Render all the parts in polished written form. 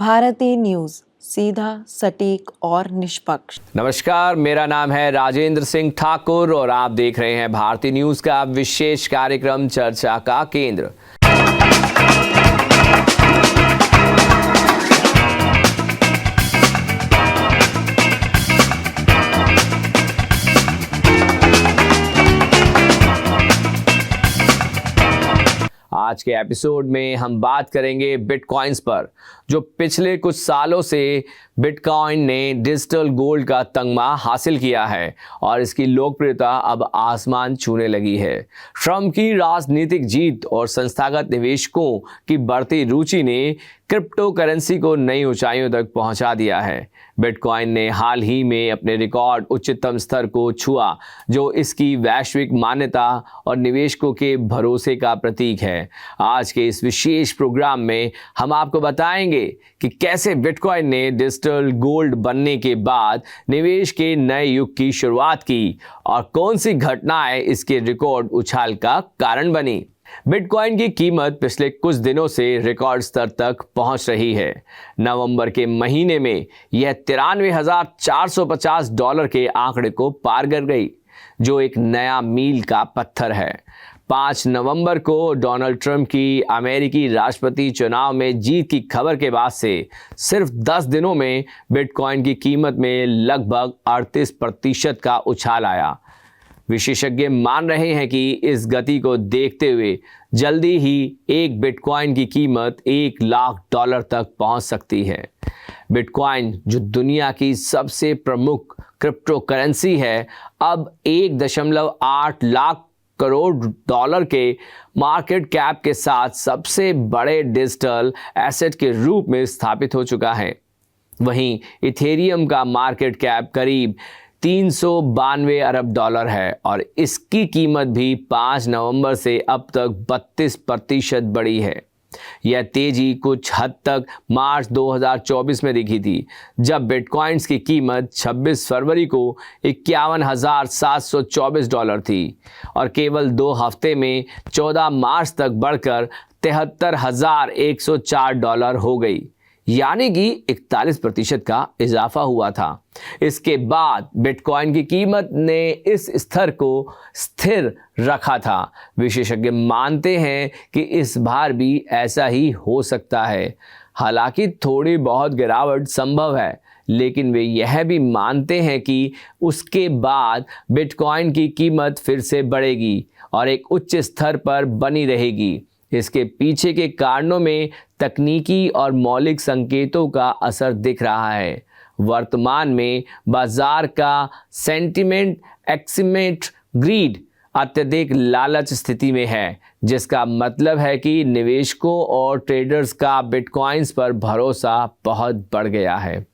Bharti news, सीधा, सटीक और निष्पक्ष। नमस्कार, मेरा नाम है राजेंद्र सिंह ठाकुर और आप देख रहे हैं भारती न्यूज का विशेष कार्यक्रम चर्चा का केंद्र। आज के एपिसोड में हम बात करेंगे बिटकॉइंस पर, जो पिछले कुछ सालों से बिटकॉइन ने डिजिटल गोल्ड का तगमा हासिल किया है और इसकी लोकप्रियता अब आसमान छूने लगी है। ट्रंप की राजनीतिक जीत और संस्थागत निवेशकों की बढ़ती रुचि ने क्रिप्टो करेंसी को नई ऊंचाइयों तक पहुंचा दिया है। बिटकॉइन ने हाल ही में अपने रिकॉर्ड उच्चतम स्तर को छुआ, जो इसकी वैश्विक मान्यता और निवेशकों के भरोसे का प्रतीक है। आज के इस विशेष प्रोग्राम में हम आपको बताएंगे कि कैसे बिटकॉइन ने डिजिटल गोल्ड बनने के बाद निवेश के नए युग की शुरुआत की और कौन सी घटनाएं इसके रिकॉर्ड उछाल का कारण बनी। बिटकॉइन की कीमत पिछले कुछ दिनों से रिकॉर्ड स्तर तक पहुंच रही है। नवंबर के महीने में यह $93,450 के आंकड़े को पार कर गई, जो एक नया मील का पत्थर है। 5 नवंबर को डोनाल्ड ट्रंप की अमेरिकी राष्ट्रपति चुनाव में जीत की खबर के बाद से सिर्फ 10 दिनों में बिटकॉइन की कीमत में लगभग 38% का उछाल आया। विशेषज्ञ मान रहे हैं कि इस गति को देखते हुए जल्दी ही एक बिटकॉइन की कीमत $1 लाख तक पहुंच सकती है। बिटकॉइन, जो दुनिया की सबसे प्रमुख क्रिप्टो करेंसी है, अब 1.8 लाख करोड़ डॉलर के मार्केट कैप के साथ सबसे बड़े डिजिटल एसेट के रूप में स्थापित हो चुका है। वहीं इथेरियम का मार्केट कैप करीब $392 अरब है और इसकी कीमत भी 5 नवंबर से अब तक 32% बढ़ी है। यह तेजी कुछ हद तक मार्च 2024 में दिखी थी, जब बिटकॉइंस की कीमत 26 फरवरी को $51,724 थी और केवल 2 हफ्ते में 14 मार्च तक बढ़कर $73,104 हो गई, यानी कि 41% का इजाफा हुआ था। इसके बाद बिटकॉइन की कीमत ने इस स्तर को स्थिर रखा था। विशेषज्ञ मानते हैं कि इस बार भी ऐसा ही हो सकता है। हालांकि थोड़ी बहुत गिरावट संभव है, लेकिन वे यह भी मानते हैं कि उसके बाद बिटकॉइन की कीमत फिर से बढ़ेगी और एक उच्च स्तर पर बनी रहेगी। इसके पीछे के कारणों में तकनीकी और मौलिक संकेतों का असर दिख रहा है। वर्तमान में बाजार का सेंटिमेंट, एक्सीमेंट, ग्रीड अत्यधिक लालच स्थिति में है, जिसका मतलब है कि निवेशकों और ट्रेडर्स का बिटकॉइंस पर भरोसा बहुत बढ़ गया है।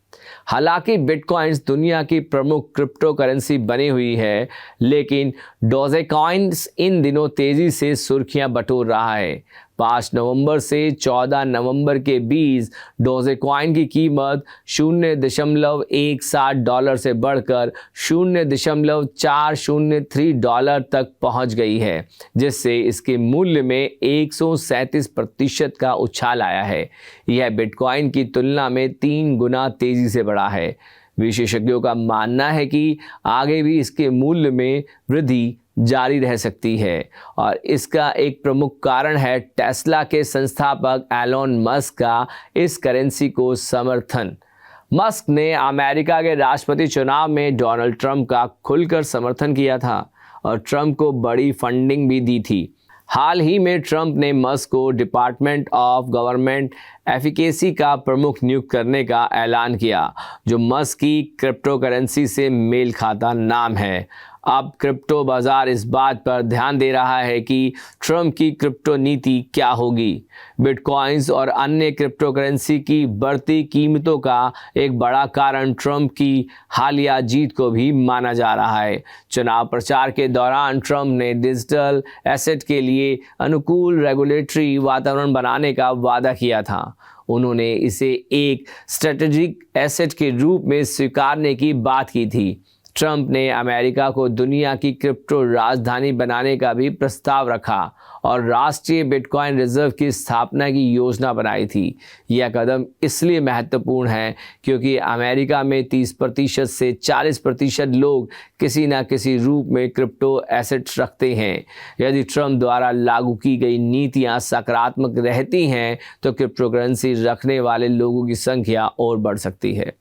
हालांकि बिटकॉइंस दुनिया की प्रमुख क्रिप्टो करेंसी बनी हुई है, लेकिन डोजेकॉइंस इन दिनों तेजी से सुर्खियां बटोर रहा है। 5 नवंबर से 14 नवंबर के बीच डोजेकॉइन की कीमत $0.160 से बढ़कर $0.403 तक पहुंच गई है, जिससे इसके मूल्य में 137% का उछाल आया है। यह बिटकॉइन की तुलना में 3 गुना तेजी से बढ़ा है। विशेषज्ञों का मानना है कि आगे भी इसके मूल्य में वृद्धि जारी रह सकती है और इसका एक प्रमुख कारण है टेस्ला के संस्थापक एलोन मस्क का इस करेंसी को समर्थन। मस्क ने अमेरिका के राष्ट्रपति चुनाव में डोनाल्ड ट्रंप का खुलकर समर्थन किया था और ट्रंप को बड़ी फंडिंग भी दी थी। हाल ही में ट्रंप ने मस्क को डिपार्टमेंट ऑफ गवर्नमेंट एफिकेसी का प्रमुख नियुक्त करने का ऐलान किया, जो मस्क की क्रिप्टो करेंसी से मेल खाता नाम है। अब क्रिप्टो बाजार इस बात पर ध्यान दे रहा है कि ट्रंप की क्रिप्टो नीति क्या होगी। बिटकॉइंस और अन्य क्रिप्टो करेंसी की बढ़ती कीमतों का एक बड़ा कारण ट्रंप की हालिया जीत को भी माना जा रहा है। चुनाव प्रचार के दौरान ट्रंप ने डिजिटल एसेट के लिए अनुकूल रेगुलेटरी वातावरण बनाने का वादा किया था। उन्होंने इसे एक स्ट्रेटेजिक एसेट के रूप में स्वीकारने की बात की थी। ट्रंप ने अमेरिका को दुनिया की क्रिप्टो राजधानी बनाने का भी प्रस्ताव रखा और राष्ट्रीय बिटकॉइन रिजर्व की स्थापना की योजना बनाई थी। यह कदम इसलिए महत्वपूर्ण है क्योंकि अमेरिका में 30% से 40% लोग किसी न किसी रूप में क्रिप्टो एसेट्स रखते हैं। यदि ट्रंप द्वारा लागू की गई नीतियां सकारात्मक रहती हैं तो क्रिप्टो करेंसी रखने वाले लोगों की संख्या और बढ़ सकती है।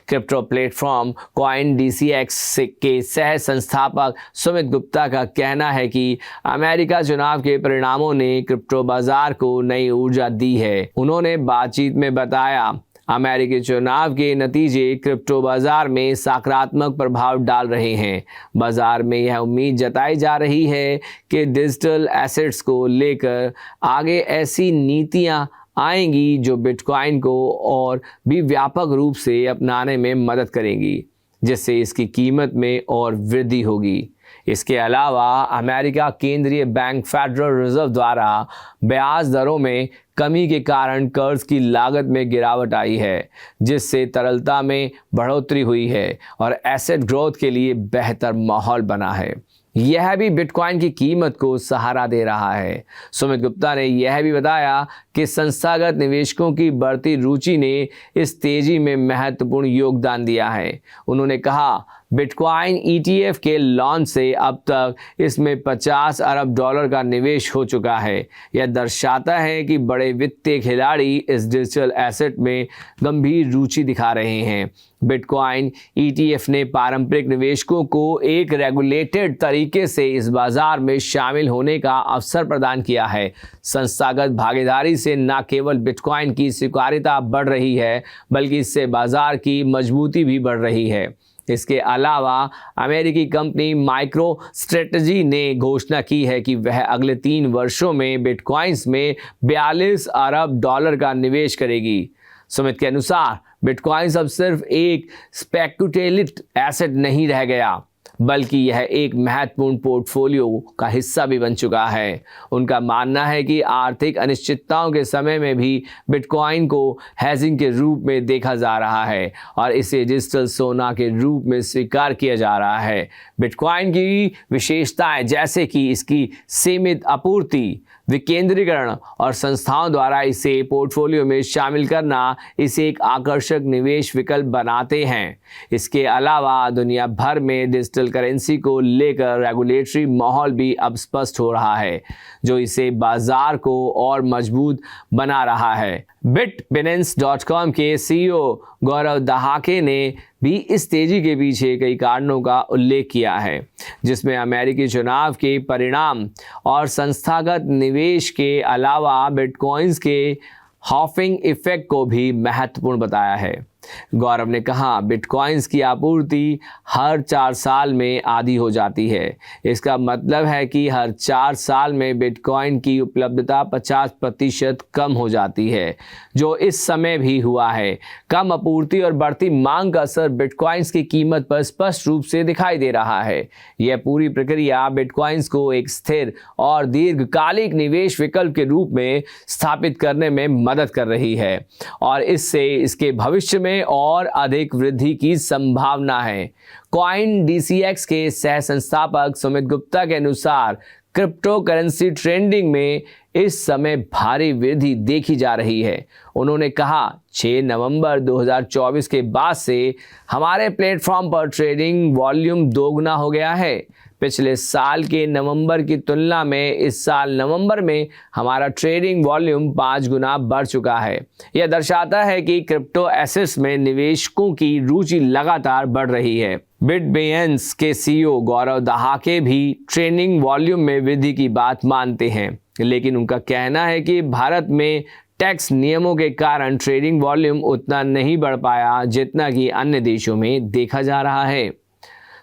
क्रिप्टो प्लेटफॉर्म CoinDCX के सह संस्थापक सुमित गुप्ता का कहना है कि अमेरिका चुनाव के परिणामों ने क्रिप्टो बाजार को नई ऊर्जा दी है। उन्होंने बातचीत में बताया, अमेरिकी चुनाव के नतीजे क्रिप्टो बाजार में सकारात्मक प्रभाव डाल रहे हैं। बाजार में यह उम्मीद जताई जा रही है कि डिजिटल एसेट्स को लेकर आगे ऐसी नीतियां आएंगी जो बिटकॉइन को और भी व्यापक रूप से अपनाने में मदद करेंगी, जिससे इसकी कीमत में और वृद्धि होगी। इसके अलावा अमेरिका केंद्रीय बैंक फेडरल रिजर्व द्वारा ब्याज दरों में कमी के कारण कर्ज की लागत में गिरावट आई है, जिससे तरलता में बढ़ोतरी हुई है और एसेट ग्रोथ के लिए बेहतर माहौल बना है। यह भी बिटकॉइन की कीमत को सहारा दे रहा है। सुमित गुप्ता ने यह भी बताया कि संस्थागत निवेशकों की बढ़ती रुचि ने इस तेजी में महत्वपूर्ण योगदान दिया है। उन्होंने कहा, बिटकॉइन ETF के लॉन्च से अब तक इसमें $50 अरब का निवेश हो चुका है। यह दर्शाता है कि बड़े वित्तीय खिलाड़ी इस डिजिटल एसेट में गंभीर रुचि दिखा रहे हैं। बिटकॉइन ETF ने पारंपरिक निवेशकों को एक रेगुलेटेड तरीके से इस बाजार में शामिल होने का अवसर प्रदान किया है। संस्थागत भागीदारी से न केवल बिटकॉइन की स्वीकार्यता बढ़ रही है, बल्कि इससे बाजार की मजबूती भी बढ़ रही है। इसके अलावा अमेरिकी कंपनी माइक्रोस्ट्रेटजी ने घोषणा की है कि वह अगले 3 वर्षों में बिटकॉइंस में $42 अरब का निवेश करेगी। सुमित के अनुसार बिटकॉइंस अब सिर्फ एक स्पेक्युलेटिव एसेट नहीं रह गया, बल्कि यह एक महत्वपूर्ण पोर्टफोलियो का हिस्सा भी बन चुका है। उनका मानना है कि आर्थिक अनिश्चितताओं के समय में भी बिटकॉइन को हेजिंग के रूप में देखा जा रहा है और इसे डिजिटल सोना के रूप में स्वीकार किया जा रहा है। बिटकॉइन की विशेषताएं जैसे कि इसकी सीमित आपूर्ति, विकेंद्रीकरण और संस्थाओं द्वारा इसे पोर्टफोलियो में शामिल करना इसे एक आकर्षक निवेश विकल्प बनाते हैं। इसके अलावा दुनिया भर में डिजिटल करेंसी को लेकर रेगुलेटरी माहौल भी अब स्पष्ट हो रहा है, जो इसे बाजार को और मजबूत बना रहा है। Bitbinance.com के CEO गौरव दहाके ने भी इस तेजी के पीछे कई कारणों का उल्लेख किया है, जिसमें अमेरिकी चुनाव के परिणाम और संस्थागत निवेश के अलावा बिटकॉइंस के हॉफिंग इफेक्ट को भी महत्वपूर्ण बताया है। गौरव ने कहा, बिटकॉइंस की आपूर्ति हर 4 साल में आधी हो जाती है। इसका मतलब है कि हर 4 साल में बिटकॉइन की उपलब्धता 50% कम हो जाती है, जो इस समय भी हुआ है। कम आपूर्ति और बढ़ती मांग का असर बिटकॉइंस की कीमत पर स्पष्ट रूप से दिखाई दे रहा है। यह पूरी प्रक्रिया बिटकॉइंस को एक स्थिर और दीर्घकालिक निवेश विकल्प के रूप में स्थापित करने में मदद कर रही है और इससे इसके भविष्य में और अधिक वृद्धि की संभावना है। CoinDCX के सह संस्थापक सुमित गुप्ता के अनुसार क्रिप्टो करेंसी ट्रेंडिंग में इस समय भारी वृद्धि देखी जा रही है। उन्होंने कहा, 6 नवंबर 2024 के बाद से हमारे प्लेटफॉर्म पर ट्रेडिंग वॉल्यूम दोगुना हो गया है। पिछले साल के नवंबर की तुलना में इस साल नवंबर में हमारा ट्रेडिंग वॉल्यूम 5 गुना बढ़ चुका है। यह दर्शाता है कि क्रिप्टो एसेट्स में निवेशकों की रुचि लगातार बढ़ रही है। बिटबिनेंस के CEO गौरव दहाके भी ट्रेडिंग वॉल्यूम में वृद्धि की बात मानते हैं, लेकिन उनका कहना है कि भारत में टैक्स नियमों के कारण ट्रेडिंग वॉल्यूम उतना नहीं बढ़ पाया जितना कि अन्य देशों में देखा जा रहा है।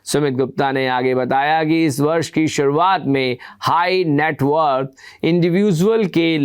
सुमित गुप्ता ने आगे बताया कि इस वर्ष की शुरुआत में हाई नेटवर्थ इंडिविजुअल के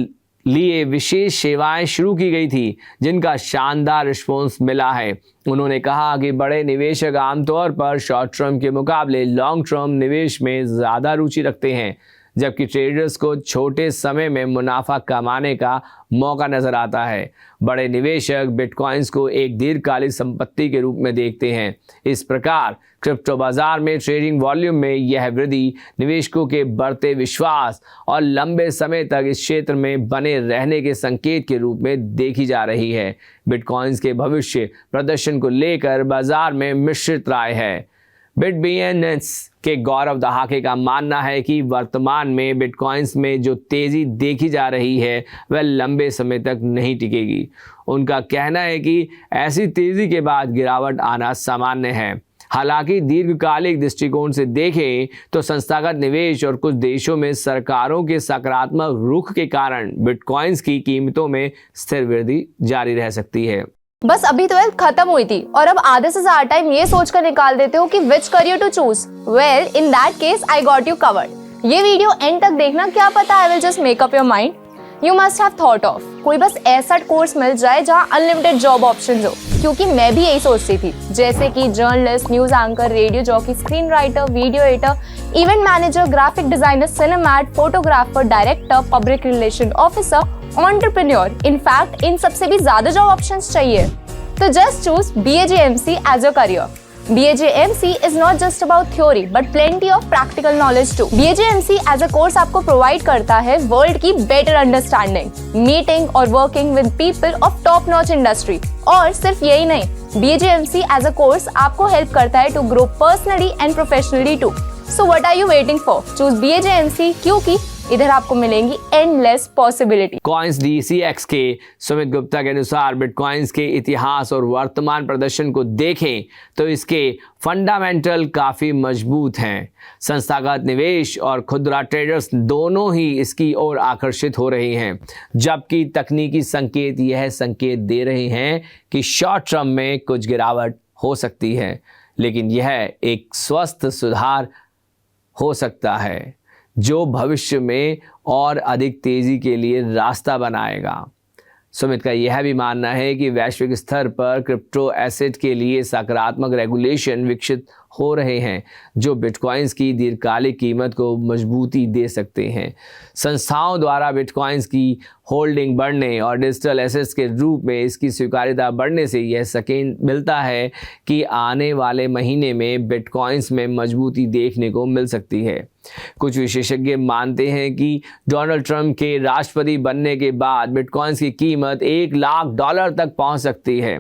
लिए विशेष सेवाएं शुरू की गई थी, जिनका शानदार रिस्पॉन्स मिला है। उन्होंने कहा कि बड़े निवेशक आमतौर पर शॉर्ट टर्म के मुकाबले लॉन्ग टर्म निवेश में ज़्यादा रुचि रखते हैं, जबकि ट्रेडर्स को छोटे समय में मुनाफा कमाने का मौका नजर आता है। बड़े निवेशक बिटकॉइंस को एक दीर्घकालिक संपत्ति के रूप में देखते हैं। इस प्रकार क्रिप्टो बाजार में ट्रेडिंग वॉल्यूम में यह वृद्धि निवेशकों के बढ़ते विश्वास और लंबे समय तक इस क्षेत्र में बने रहने के संकेत के रूप में देखी जा रही है। बिटकॉइंस के भविष्य प्रदर्शन को लेकर बाजार में मिश्रित राय है। बिटबीएनएस के गौरव दहाके का मानना है कि वर्तमान में बिटकॉइंस में जो तेजी देखी जा रही है वह लंबे समय तक नहीं टिकेगी। उनका कहना है कि ऐसी तेजी के बाद गिरावट आना सामान्य है। हालांकि दीर्घकालिक दृष्टिकोण से देखें तो संस्थागत निवेश और कुछ देशों में सरकारों के सकारात्मक रुख के कारण बिटकॉइंस की कीमतों में स्थिर वृद्धि जारी रह सकती है। बस अभी 12th खत्म हुई थी और अब आधे से ज्यादा टाइम ये सोचकर निकाल देते हो कि which career to choose. Well, in that case I got you covered. ये वीडियो एंड तक देखना, क्या पता I will just make up your mind. You must have thought of कोई बस ऐसा कोर्स मिल जाए जहाँ अनलिमिटेड जॉब ऑप्शन हो, क्योंकि मैं भी यही सोचती थी, जैसे कि journalist, news anchor, radio jockey, screenwriter, video editor, event manager, graphic designer, cinematographer, director, public relation officer, entrepreneur. In fact इन सबसे भी ज्यादा जॉब ऑप्शंस चाहिए। तो just choose BAJMC as your career. BAJMC is not just about theory but plenty of practical knowledge too. BAJMC as a course आपको provide करता है world की बेटर अंडरस्टैंडिंग, मीटिंग और working with people of top notch industry. और सिर्फ यही नहीं, BAJMC as a course आपको हेल्प करता है to grow personally and professionally too. So what are you waiting for? Choose BAJMC, क्योंकि इधर आपको मिलेंगी एंडलेस पॉसिबिलिटी। कॉइंस DCX के सुमित गुप्ता के अनुसार बिटकॉइंस के इतिहास और वर्तमान प्रदर्शन को देखें तो इसके फंडामेंटल काफ़ी मजबूत हैं। संस्थागत निवेश और खुदरा ट्रेडर्स दोनों ही इसकी ओर आकर्षित हो रहे हैं, जबकि तकनीकी संकेत यह संकेत दे रहे हैं कि शॉर्ट टर्म में कुछ गिरावट हो सकती है, लेकिन यह एक स्वस्थ सुधार हो सकता है जो भविष्य में और अधिक तेज़ी के लिए रास्ता बनाएगा। सुमित का यह भी मानना है कि वैश्विक स्तर पर क्रिप्टो एसेट के लिए सकारात्मक रेगुलेशन विकसित हो रहे हैं जो बिटकॉइंस की दीर्घकालिक कीमत को मजबूती दे सकते हैं। संस्थाओं द्वारा बिटकॉइंस की होल्डिंग बढ़ने और डिजिटल एसेट्स के रूप में इसकी स्वीकार्यता बढ़ने से यह यकीन मिलता है कि आने वाले महीने में बिटकॉइंस में मजबूती देखने को मिल सकती है। कुछ विशेषज्ञ मानते हैं कि डोनाल्ड ट्रंप के राष्ट्रपति बनने के बाद बिटकॉइंस की कीमत $1 लाख तक पहुंच सकती है।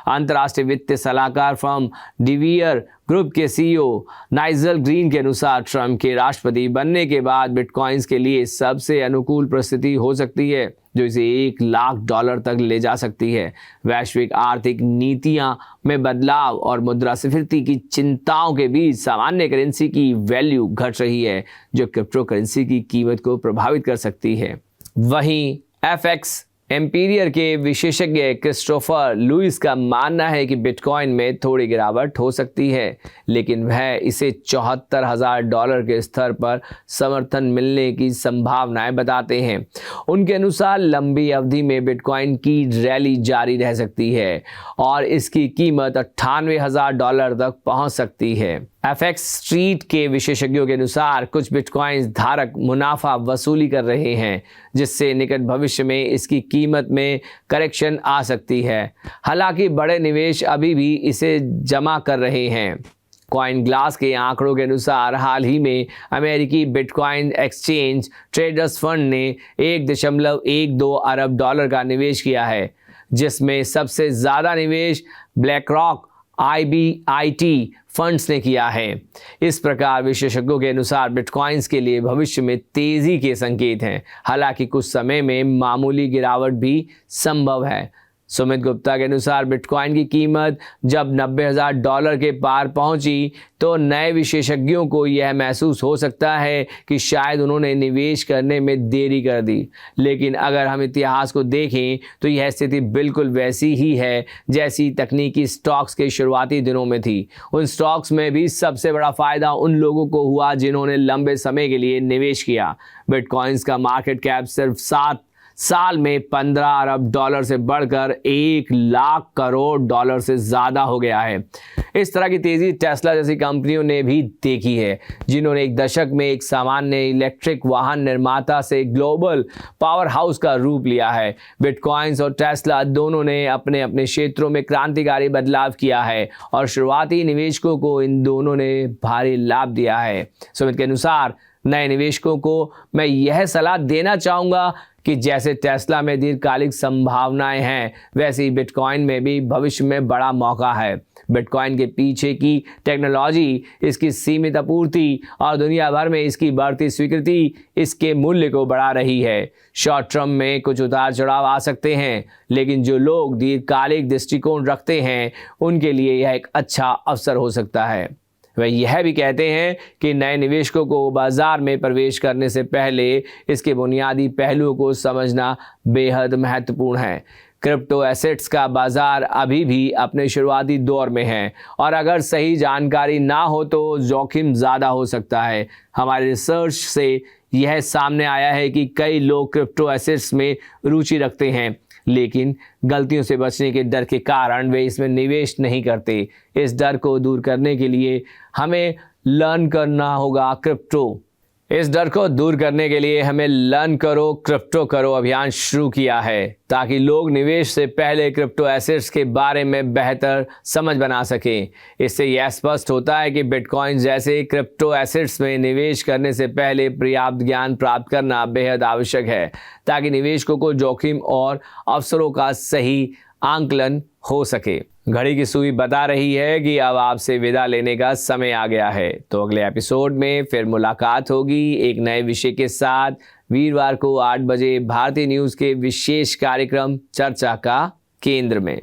अंतर्राष्ट्रीय वित्तीय सलाहकार फर्म डिवियर ग्रुप के CEO नाइजल ग्रीन के अनुसार ट्रंप के राष्ट्रपति बनने के बाद बिटकॉइंस के लिए सबसे अनुकूल परिस्थिति हो सकती है जो इसे $1 लाख तक ले जा सकती है। वैश्विक आर्थिक नीतियां में बदलाव और मुद्रास्फीति की चिंताओं के बीच सामान्य करेंसी की वैल्यू घट रही है जो क्रिप्टो करेंसी की कीमत को प्रभावित कर सकती है। वहीं FX एम्पीरियर के विशेषज्ञ क्रिस्टोफर लुइस का मानना है कि बिटकॉइन में थोड़ी गिरावट हो सकती है, लेकिन वह इसे $74,000 के स्तर पर समर्थन मिलने की संभावनाएं बताते हैं। उनके अनुसार लंबी अवधि में बिटकॉइन की रैली जारी रह सकती है और इसकी कीमत $98,000 तक पहुंच सकती है। FX स्ट्रीट के विशेषज्ञों के अनुसार कुछ बिटकॉइन धारक मुनाफा वसूली कर रहे हैं, जिससे निकट भविष्य में इसकी कीमत में करेक्शन आ सकती है। हालांकि बड़े निवेश अभी भी इसे जमा कर रहे हैं। कॉइन ग्लास के आंकड़ों के अनुसार हाल ही में अमेरिकी बिटकॉइन एक्सचेंज ट्रेडर्स फंड ने $1.12 अरब का निवेश किया है, जिसमें सबसे ज़्यादा निवेश ब्लैक रॉक IBIT फंड्स ने किया है। इस प्रकार विशेषज्ञों के अनुसार बिटकॉइंस के लिए भविष्य में तेजी के संकेत हैं, हालांकि कुछ समय में मामूली गिरावट भी संभव है। सुमित गुप्ता के अनुसार बिटकॉइन की कीमत जब $90,000 के पार पहुंची तो नए विशेषज्ञों को यह महसूस हो सकता है कि शायद उन्होंने निवेश करने में देरी कर दी। लेकिन अगर हम इतिहास को देखें तो यह स्थिति बिल्कुल वैसी ही है जैसी तकनीकी स्टॉक्स के शुरुआती दिनों में थी। उन स्टॉक्स में भी सबसे बड़ा फ़ायदा उन लोगों को हुआ जिन्होंने लंबे समय के लिए निवेश किया। बिटकॉइंस का मार्केट कैप सिर्फ साल में 15 अरब डॉलर से बढ़कर 1 लाख करोड़ डॉलर से ज़्यादा हो गया है। इस तरह की तेज़ी टेस्ला जैसी कंपनियों ने भी देखी है, जिन्होंने एक दशक में एक सामान्य इलेक्ट्रिक वाहन निर्माता से ग्लोबल पावर हाउस का रूप लिया है। बिटकॉइंस और टेस्ला दोनों ने अपने अपने क्षेत्रों में क्रांतिकारी बदलाव किया है और शुरुआती निवेशकों को इन दोनों ने भारी लाभ दिया है। सुमित के अनुसार नए निवेशकों को मैं यह सलाह देना चाहूँगा कि जैसे टेस्ला में दीर्घकालिक संभावनाएं हैं, वैसे ही बिटकॉइन में भी भविष्य में बड़ा मौका है। बिटकॉइन के पीछे की टेक्नोलॉजी, इसकी सीमित आपूर्ति और दुनिया भर में इसकी बढ़ती स्वीकृति इसके मूल्य को बढ़ा रही है। शॉर्ट टर्म में कुछ उतार चढ़ाव आ सकते हैं, लेकिन जो लोग दीर्घकालिक दृष्टिकोण रखते हैं उनके लिए यह एक अच्छा अवसर हो सकता है। वह यह भी कहते हैं कि नए निवेशकों को बाजार में प्रवेश करने से पहले इसके बुनियादी पहलुओं को समझना बेहद महत्वपूर्ण है। क्रिप्टो एसेट्स का बाजार अभी भी अपने शुरुआती दौर में है और अगर सही जानकारी ना हो तो जोखिम ज़्यादा हो सकता है। हमारे रिसर्च से यह सामने आया है कि कई लोग क्रिप्टो एसेट्स में रुचि रखते हैं, लेकिन गलतियों से बचने के डर के कारण वे इसमें निवेश नहीं करते। इस डर को दूर करने के लिए हमें लर्न करना होगा क्रिप्टो। इस डर को दूर करने के लिए हमें लर्न करो क्रिप्टो करो अभियान शुरू किया है, ताकि लोग निवेश से पहले क्रिप्टो एसेट्स के बारे में बेहतर समझ बना सकें। इससे यह स्पष्ट होता है कि बिटकॉइन जैसे क्रिप्टो एसेट्स में निवेश करने से पहले पर्याप्त ज्ञान प्राप्त करना बेहद आवश्यक है, ताकि निवेशकों को जोखिम और अवसरों का सही आंकलन हो सके। घड़ी की सुई बता रही है कि अब आपसे विदा लेने का समय आ गया है, तो अगले एपिसोड में फिर मुलाकात होगी एक नए विषय के साथ, वीरवार को 8 बजे भारतीय न्यूज़ के विशेष कार्यक्रम चर्चा का केंद्र में।